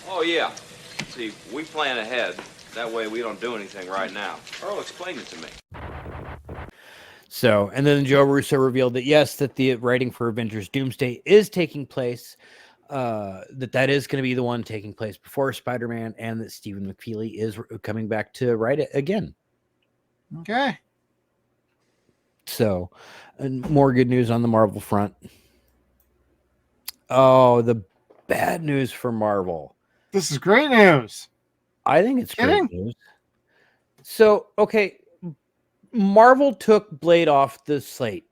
Oh, yeah. See, we plan ahead. That way we don't do anything right now. Earl explained it to me. So, and then Joe Russo revealed that yes, that the writing for Avengers Doomsday is taking place, that is going to be the one taking place before Spider-Man, and that Stephen McFeely is coming back to write it again. Okay. So, and more good news on the Marvel front. Oh, the bad news for Marvel. This is great news. I think it's Kidding? great news. So, okay, Marvel took Blade off the slate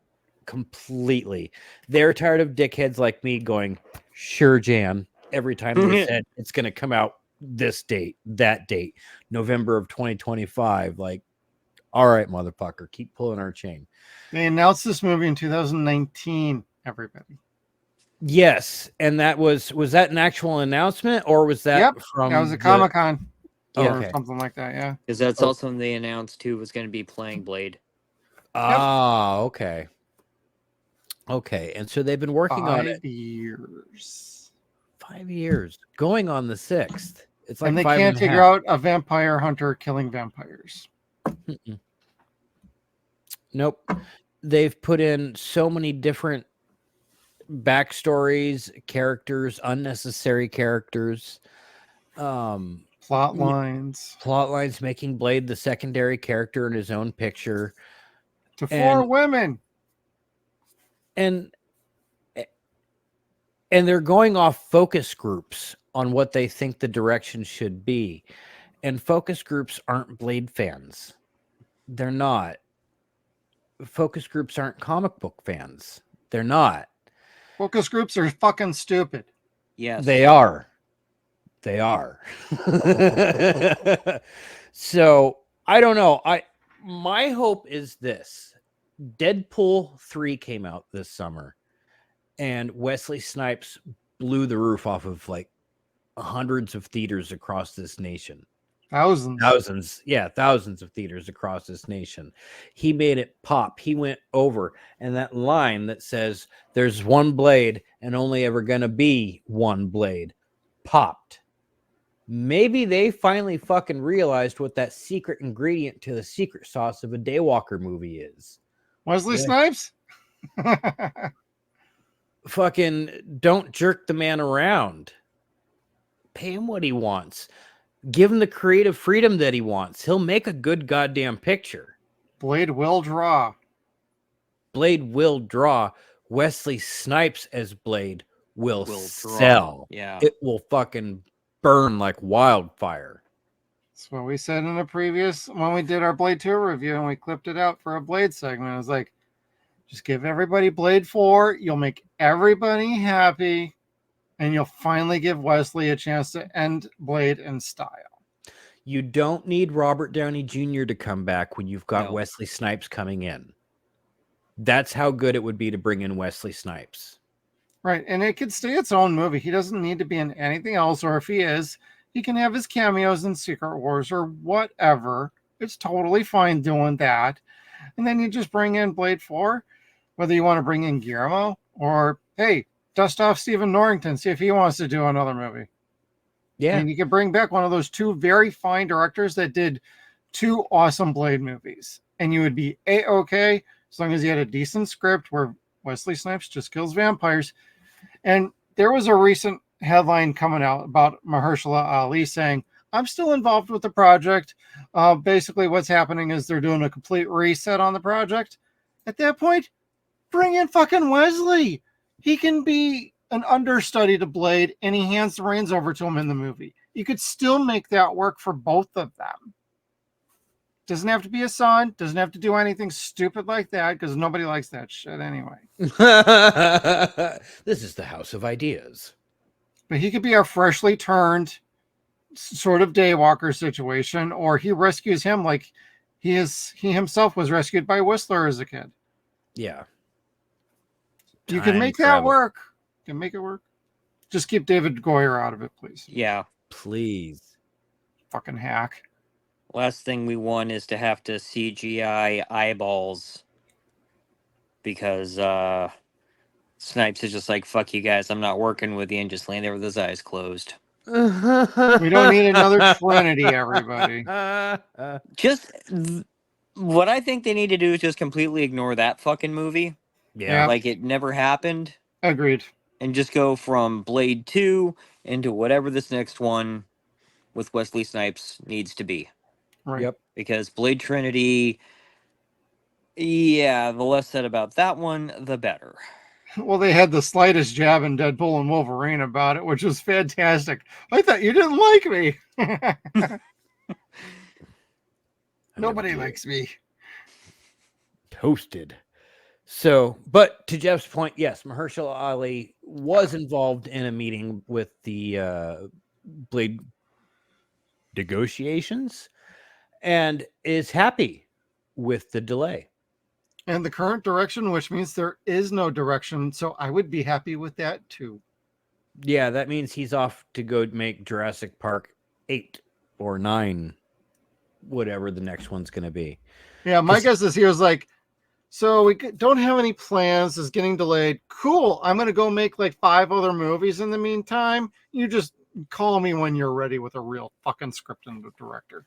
completely. They're tired of dickheads like me going, sure, Jan, every time they said it's going to come out this date, that date, November of 2025. Like, all right, motherfucker, keep pulling our chain. They announced this movie in 2019, everybody. Yes, and that was that an actual announcement or was that Yep, from that was a Comic-Con or Okay. something like that, yeah. Because that's Oh. also when they announced who was going to be playing Blade. Ah, okay. Okay, and so they've been working on it 5 years. 5 years, going on the 6th. It's like And they 5 can't and a figure half. out a vampire hunter killing vampires. Mm-mm. Nope. They've put in so many different backstories, characters, unnecessary characters, Plot lines. plot lines, making Blade the secondary character in his own picture. To 4 And women. and and they're going off focus groups on what they think the direction should be. And focus groups aren't Blade fans. They're not. Focus groups aren't comic book fans. They're not. Focus groups are fucking stupid. Yes. They are. They are. So, I don't know. My hope is this. Deadpool 3 came out this summer and Wesley Snipes blew the roof off of like hundreds of theaters across this nation. Thousands of theaters across this nation. He made it pop. He went over, and that line that says there's one blade and only ever gonna be one blade popped. Maybe they finally fucking realized what that secret ingredient to the secret sauce of a Daywalker movie is. Wesley Yeah. Snipes? Fucking don't jerk the man around. Pay him what he wants. Give him the creative freedom that he wants. He'll make a good goddamn picture. Blade will draw. Blade will draw. Wesley Snipes as Blade will Will draw. sell. Yeah. It will fucking burn like wildfire. That's what we said in a previous, when we did our Blade 2 review and we clipped it out for a Blade segment. It was like, just give everybody Blade 4. You'll make everybody happy. And you'll finally give Wesley a chance to end Blade in style. You don't need Robert Downey Jr. to come back when you've got No. Wesley Snipes coming in. That's how good it would be to bring in Wesley Snipes. Right. And it could stay its own movie. He doesn't need to be in anything else. Or if he is, he can have his cameos in Secret Wars or whatever. It's totally fine doing that. And then you just bring in Blade 4, whether you want to bring in Guillermo or, hey, dust off Stephen Norrington, see if he wants to do another movie. Yeah. And you could bring back one of those 2 very fine directors that did 2 awesome Blade movies. And you would be A-okay as long as you had a decent script where Wesley Snipes just kills vampires. And there was a recent headline coming out about Mahershala Ali saying, I'm still involved with the project. Basically, what's happening is they're doing a complete reset on the project. At that point, bring in fucking Wesley. He can be an understudy to Blade, and he hands the reins over to him in the movie. You could still make that work for both of them. Doesn't have to be a son. Doesn't have to do anything stupid like that, because nobody likes that shit anyway. This is the House of Ideas. But he could be a freshly turned sort of Daywalker situation, or he rescues him like he himself was rescued by Whistler as a kid. Yeah. You can Time make that travel. work. You can make it work. Just keep David Goyer out of it, please. Yeah. Please. Fucking hack. Last thing we want is to have to CGI eyeballs because Snipes is just like, fuck you guys, I'm not working with you, and just laying there with his eyes closed. We don't need another Trinity, everybody. Just what I think they need to do is just completely ignore that fucking movie, Yeah. like it never happened, Agreed. and just go from Blade 2 into whatever this next one with Wesley Snipes needs to be. Right. Yep. Because Blade Trinity, yeah, the less said about that one, the better. Well, they had the slightest jab in Deadpool and Wolverine about it, which was fantastic. I thought you didn't like me. Nobody likes me. Toasted. So, but to Jeff's point, yes, Mahershala Ali was involved in a meeting with the Blade negotiations and is happy with the delay. And the current direction, which means there is no direction. So I would be happy with that too. Yeah, that means he's off to go make Jurassic Park 8 or 9, whatever the next one's going to be. Yeah, my guess is he was like, so we don't have any plans. It's getting delayed. Cool. I'm going to go make like 5 other movies in the meantime. You just call me when you're ready with a real fucking script and the director.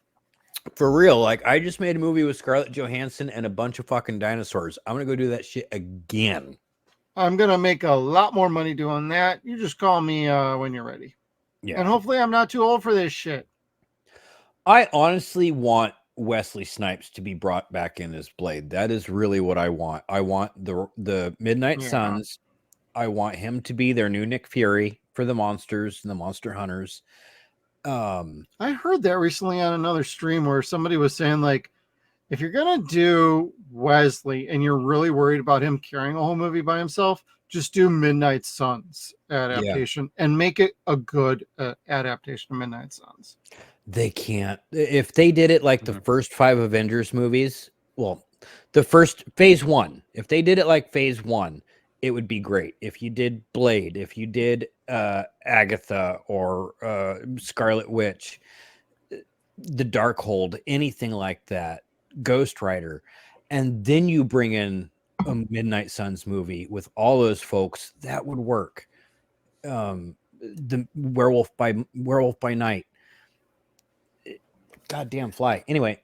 For real, like I just made a movie with Scarlett Johansson and a bunch of fucking dinosaurs. I'm going to go do that shit again. I'm going to make a lot more money doing that. You just call me when you're ready. Yeah. And hopefully I'm not too old for this shit. I honestly want Wesley Snipes to be brought back in as Blade. That is really what I want. I want the Midnight Suns. I want him to be their new Nick Fury for the monsters and the monster hunters. I heard that recently on another stream where somebody was saying, like, if you're going to do Wesley and you're really worried about him carrying a whole movie by himself, just do Midnight Suns adaptation and make it a good adaptation of Midnight Suns. They can't. If they did it like the first 5 Avengers movies, well, the first phase 1, if they did it like phase 1, it would be great. If you did Blade, if you did Agatha or Scarlet Witch, the Darkhold, anything like that, Ghost Rider, and then you bring in a Midnight Suns movie with all those folks, that would work. The Werewolf by Night. Goddamn fly. Anyway,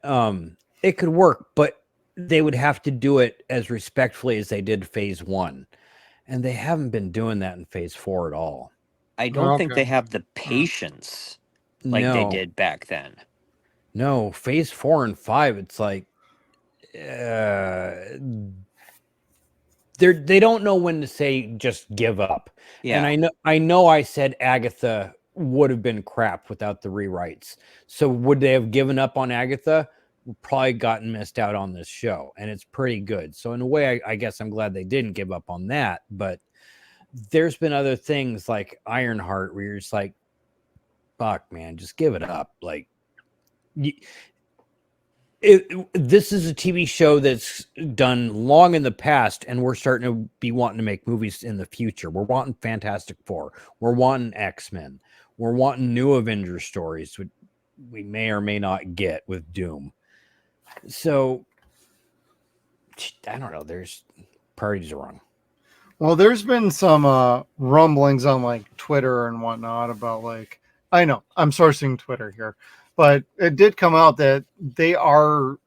it could work, but they would have to do it as respectfully as they did phase 1. And they haven't been doing that in phase 4 at all. I don't think they have the patience like they did back then. No, phase 4 and 5, it's like they don't know when to say just give up. Yeah. And I know I said Agatha would have been crap without the rewrites. So would they have given up on Agatha? Probably gotten missed out on this show, and it's pretty good. So in a way, I guess I'm glad they didn't give up on that. But there's been other things like Ironheart where you're just like, fuck, man, just give it up. Like, this is a TV show that's done long in the past, and we're starting to be wanting to make movies in the future. We're wanting Fantastic Four. We're wanting X-Men. We're wanting new Avengers stories, which we may or may not get with Doom. So, I don't know. There's priorities are wrong. Well, there's been some rumblings on like Twitter and whatnot about like, I know I'm sourcing Twitter here, but it did come out that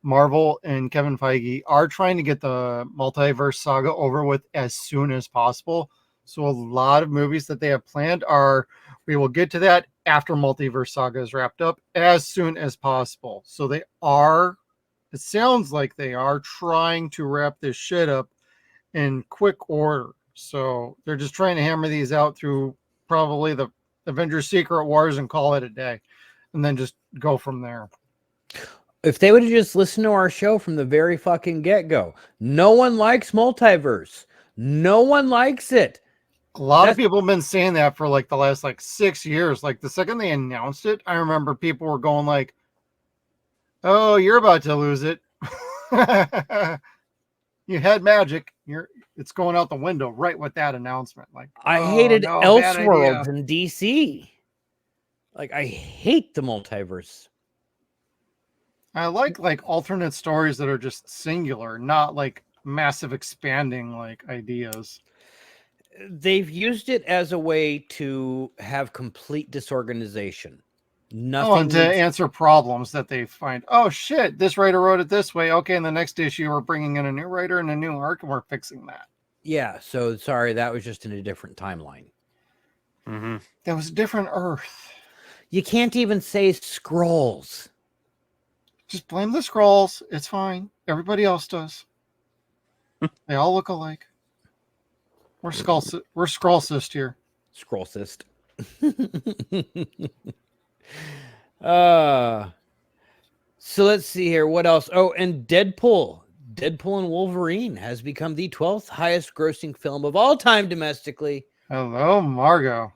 Marvel and Kevin Feige are trying to get the multiverse saga over with as soon as possible. So a lot of movies that they have planned we will get to that after multiverse saga is wrapped up as soon as possible. So it sounds like they are trying to wrap this shit up in quick order. So they're just trying to hammer these out through probably the Avengers Secret Wars and call it a day, and then just go from there. If they would have just listened to our show from the very fucking get-go, no one likes multiverse. No one likes it. A lot of people have been saying that for like the last 6 years. Like the second they announced it, I remember people were going like, "Oh, you're about to lose it. You had magic. It's going out the window right with that announcement." Like, I hated Elseworlds in DC. Like, I hate the multiverse. I like alternate stories that are just singular, not like massive expanding like ideas. they've used it as a way to have complete disorganization. Nothing. Oh, and to answer problems that they find. Oh shit, this writer wrote it this way. Okay, in the next issue, we're bringing in a new writer and a new arc, and we're fixing that. Yeah. So sorry, that was just in a different timeline. Mm-hmm. That was a different Earth. You can't even say scrolls. Just blame the scrolls. It's fine. Everybody else does. They all look alike. We're scroll cyst here. Scroll cyst. So let's see here. What else? Oh, and Deadpool. Deadpool and Wolverine has become the 12th highest grossing film of all time domestically, Hello, Margot.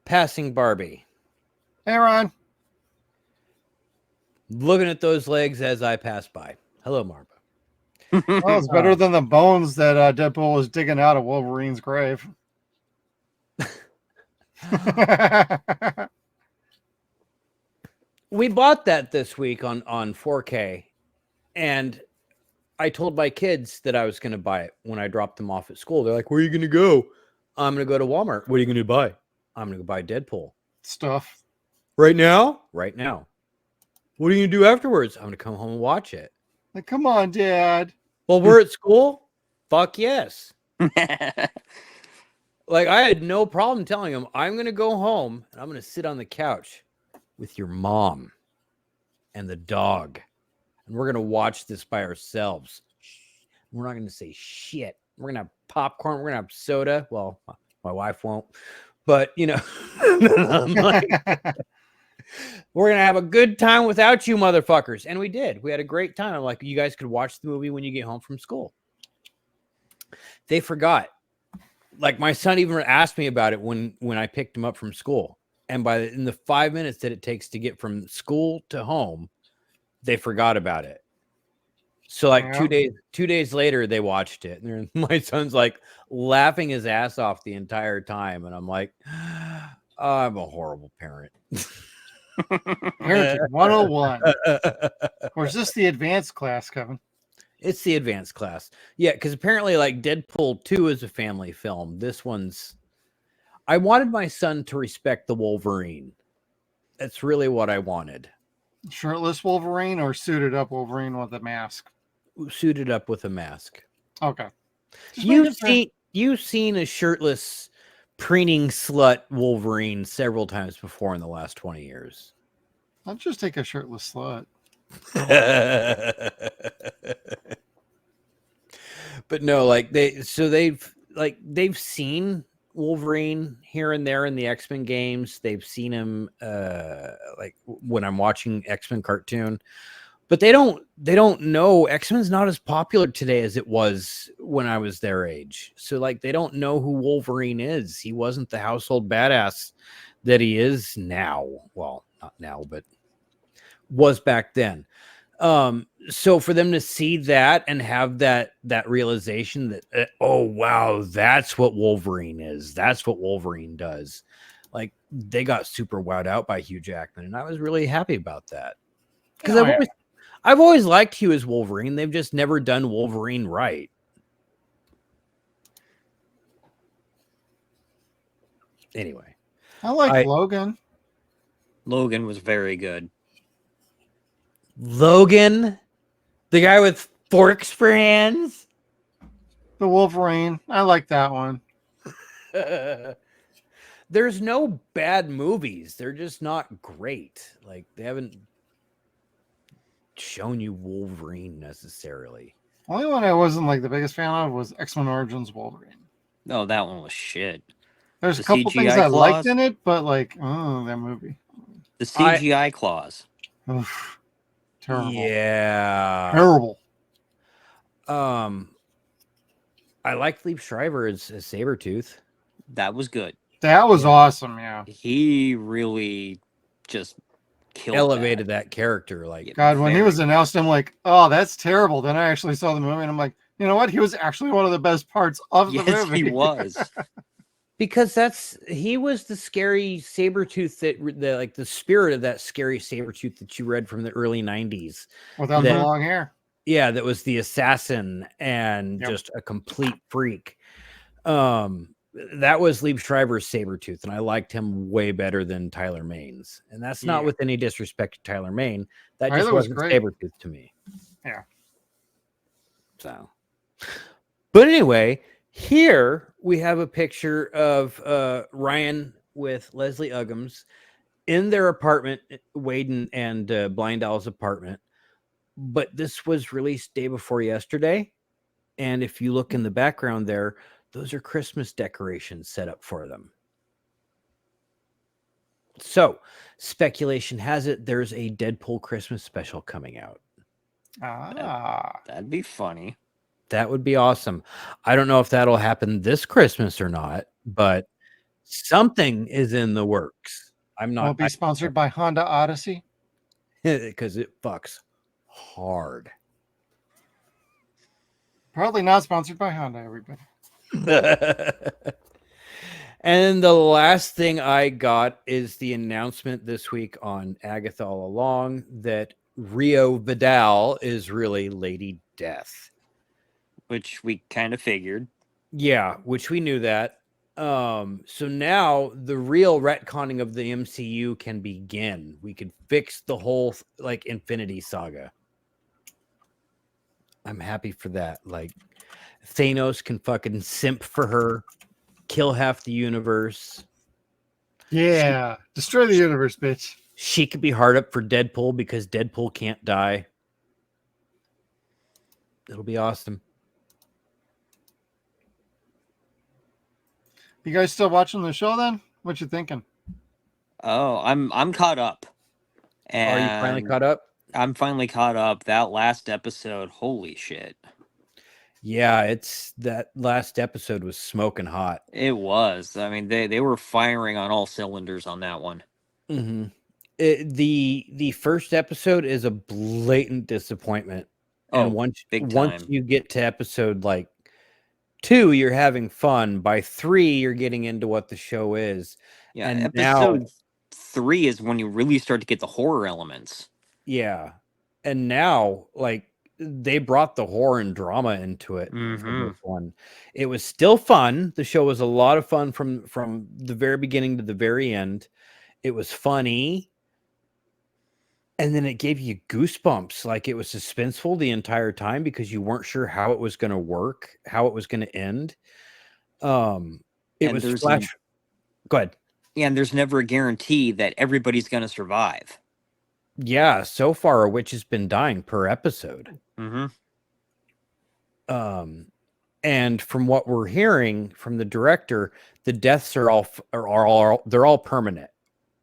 passing Barbie. Hey, Ron. Looking at those legs as I pass by. Hello, Marba. Well, it's better than the bones that Deadpool was digging out of Wolverine's grave. We bought that this week on 4K, and I told my kids that I was going to buy it when I dropped them off at school. They're like, "Where are you going to go?" "I'm going to go to Walmart." "What are you going to buy?" "I'm going to go buy Deadpool." Stuff. "Right now?" "Right now." "What are you going to do afterwards?" "I'm going to come home and watch it." Like, come on, Dad. "Well, we're at school?" "Fuck yes." Like, I had no problem telling them, I'm going to go home and I'm going to sit on the couch with your mom and the dog, and we're going to watch this by ourselves. We're not going to say shit. We're going to have popcorn. We're going to have soda. Well, my wife won't, but you know, I'm like, we're going to have a good time without you motherfuckers. And we did. We had a great time. I'm like, you guys could watch the movie when you get home from school. They forgot. Like, my son even asked me about it when I picked him up from school. And in the 5 minutes that it takes to get from school to home, they forgot about it. So like Yeah. 2 days later, they watched it. And my son's like laughing his ass off the entire time. And I'm like, I'm a horrible parent. Parenting 101. Or is this the advanced class, Kevin? It's the advanced class. Yeah, because apparently like Deadpool 2 is a family film. This one's... I wanted my son to respect the Wolverine. That's really what I wanted. Shirtless Wolverine or suited up Wolverine with a mask? Suited up with a mask. Okay. Just making sure. You've seen a shirtless, preening slut Wolverine several times before in the last 20 years. I'll just take a shirtless slut. But no, like they've seen Wolverine here and there in the X-Men games. They've seen him like when I'm watching X-Men cartoon, but they don't know X-Men's not as popular today as it was when I was their age. So like they don't know who Wolverine is. He wasn't the household badass that he is now. Well, not now, but was back then. So for them to see that and have that realization that oh wow, that's what Wolverine is, that's what Wolverine does, like they got super wowed out by Hugh Jackman, and I was really happy about that because I've always liked Hugh as Wolverine. They've just never done Wolverine right. Anyway, I like Logan. Logan was very good. Logan, the guy with forks for hands. The Wolverine. I like that one. There's no bad movies. They're just not great. Like they haven't shown you Wolverine necessarily. Only one I wasn't like the biggest fan of was X-Men Origins Wolverine. No, that one was shit. There's The a couple things CGI I liked claws? in it, but like, oh, that movie. The CGI claws. Oof. Terrible. Yeah. Terrible. I like Liev Schreiber as Sabretooth. That was good. That was awesome, yeah. He really just killed Elevated that character. Like, God, when he was announced, I'm like, oh, that's terrible. Then I actually saw the movie and I'm like, you know what? He was actually one of the best parts of the Yes, movie. he was. because he was the scary Sabretooth that like the spirit of that scary Sabretooth that you read from the early 90s. Without the long hair. Yeah, that was the assassin and just a complete freak. that was Liev Schreiber's Sabretooth, and I liked him way better than Tyler Maine's. And that's not Yeah. with any disrespect to Tyler Maine. That Tyler just was wasn't great. Sabretooth to me. Yeah. So, but anyway, here we have a picture of Ryan with Leslie Uggams in their apartment, Wade and Blind Owl's apartment. But this was released day before yesterday. And if you look in the background there, those are Christmas decorations set up for them. So, speculation has it there's a Deadpool Christmas special coming out. That'd be funny. That would be awesome. I don't know if that'll happen this Christmas or not, but something is in the works. I'm Will not it be sponsored by Honda Odyssey? because it fucks hard. Probably not sponsored by Honda, everybody. And the last thing I got is the announcement this week on Agatha All Along that Rio Vidal is really Lady Death. Which we kind of figured. Yeah, which we knew that. So now the real retconning of the MCU can begin. We could fix the whole like Infinity Saga. I'm happy for that. Like Thanos can fucking simp for her, kill half the universe. Yeah. Destroy the universe, bitch. She could be hard up for Deadpool because Deadpool can't die. It'll be awesome. You guys still watching the show then? What you thinking? Oh, I'm caught up. Are you finally And caught up? I'm finally caught up. That last episode, holy shit. Yeah, it's that last episode was smoking hot. It was. I mean, they were firing on all cylinders on that one. Mm-hmm. The first episode is a blatant disappointment. And once big once time. you get to episode like 2, you're having fun. By 3, you're getting into what the show is. Yeah, And episode 3 is when you really start to get the horror elements. Yeah. And now, like, they brought the horror and drama into it for Mhm. this one. It was still fun. The show was a lot of fun from the very beginning to the very end. It was funny. And then it gave you goosebumps. Like, it was suspenseful the entire time because you weren't sure how it was going to work, how it was going to end. It And was there's flash. Go ahead. And there's never a guarantee that everybody's going to survive. Yeah, so far a witch has been dying per episode. Mm-hmm. And from what we're hearing from the director, the deaths are all permanent.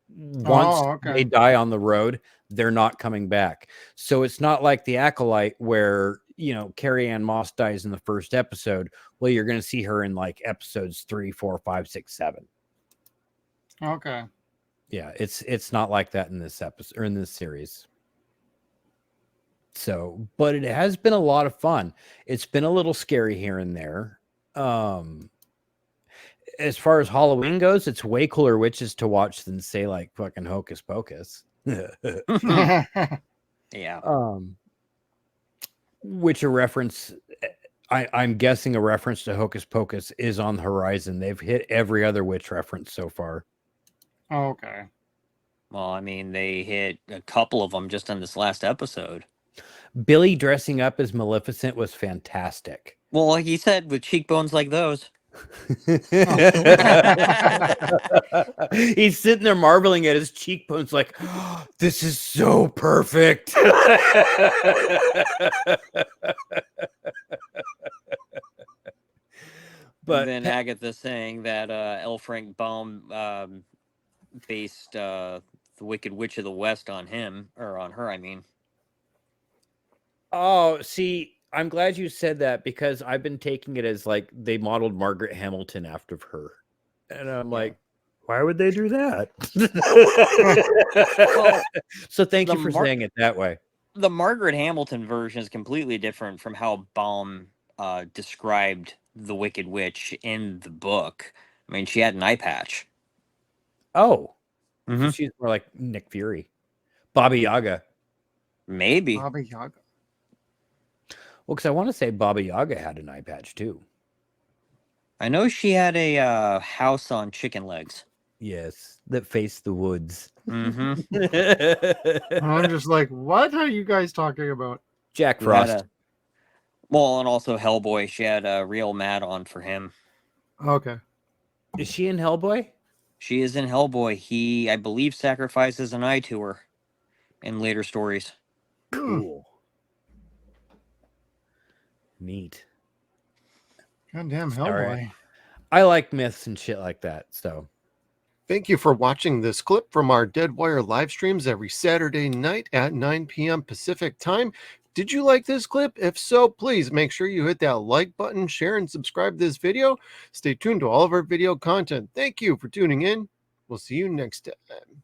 Once they die on the road, they're not coming back. So it's not like the Acolyte where, you know, Carrie Ann Moss dies in the first episode. Well, you're going to see her in like episodes 3, 4, 5, 6, 7. Okay. Yeah, it's not like that in this episode or in this series. So, but it has been a lot of fun. It's been a little scary here and there. As far as Halloween goes, it's way cooler witches to watch than say like fucking Hocus Pocus. Yeah. Which a reference, I'm guessing a reference to Hocus Pocus is on the horizon. They've hit every other witch reference so far. Okay. Well, I mean, they hit a couple of them just on this last episode. Billy dressing up as Maleficent was fantastic. Well, like you said, with cheekbones like those. He's sitting there marveling at his cheekbones like, oh, this is so perfect. But and then Agatha saying that L. Frank Baum based The Wicked Witch of the West on him, or on her, I mean. Oh, see, I'm glad you said that because I've been taking it as like they modeled Margaret Hamilton after her. And I'm like, why would they do that? Well, so thank you for saying it that way. The Margaret Hamilton version is completely different from how Baum described the Wicked Witch in the book. I mean, she had an eye patch. Oh, Mm-hmm. so she's more like Nick Fury, Baba Yaga. Maybe. Baba Yaga. Well, because I want to say Baba Yaga had an eye patch too. I know she had a house on chicken legs. Yes, that face the woods. Mm-hmm. And I'm just like, what are you guys talking about? Jack Frost. Well, and also Hellboy. She had a real mad on for him. Okay. Is she in Hellboy? She is in Hellboy. He, I believe, sacrifices an eye to her in later stories. Cool. Neat. Goddamn All Hellboy. right. I like myths and shit like that. So Thank you for watching this clip from our Deadwire live streams every Saturday night at 9 p.m. Pacific time. Did you like this clip? If so, please make sure you hit that like button, share, and subscribe to this video. Stay tuned to all of our video content. Thank you for tuning in. We'll see you next time.